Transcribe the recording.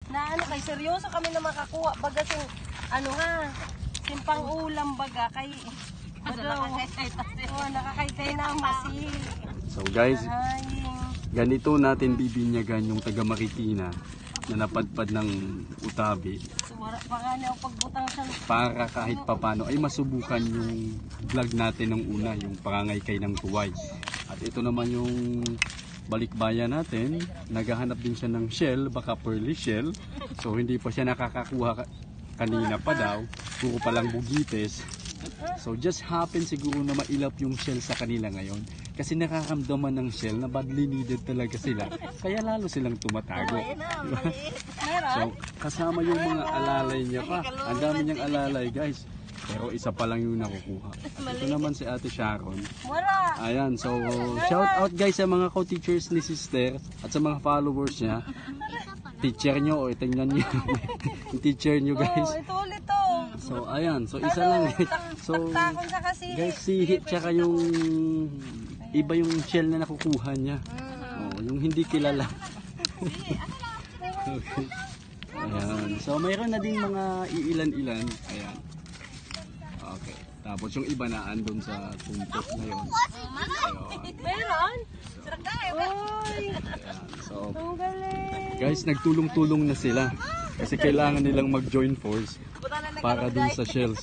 Na ano kay seryoso kami na makakuha baga sing ano nga simpang ulam baga kay nakakaitay na masi. So guys, ganito natin bibinyagan yung taga Marikina na napadpad ng utabi para kahit papano ay masubukan yung vlog natin ng una, yung pangangay ng tuway. At ito naman yung balikbayan natin, naghahanap din siya ng shell, baka pearly shell. So hindi pa siya nakakakuha kanina pa daw, puro palang bugites. So just happen siguro na mailap yung shell sa kanila ngayon kasi nakakamdaman ng shell na badly needed talaga sila, kaya lalo silang tumatago. So kasama yung mga alalay niya pa, ang dami niyang alalay guys, pero isa pa lang yung nakukuha. Ito naman si Ate Sharon. Ayan, so shout out guys sa mga co-teachers ni sister at sa mga followers niya. Teacher nyo, o tingnan nyo yung teacher nyo guys. Ito ulit to. So ayan, so isa lang eh. So guys, sihit tsaka yung iba yung shell na nakukuha niya. Yung hindi kilala. Okay. Ayan, so mayroon na din mga iilan-ilan. Ayan. Okay, tapos yung iba na andun sa tumpok na yun. Meron? So guys, nagtulong-tulong na sila kasi kailangan nilang mag-join force para dun sa shells.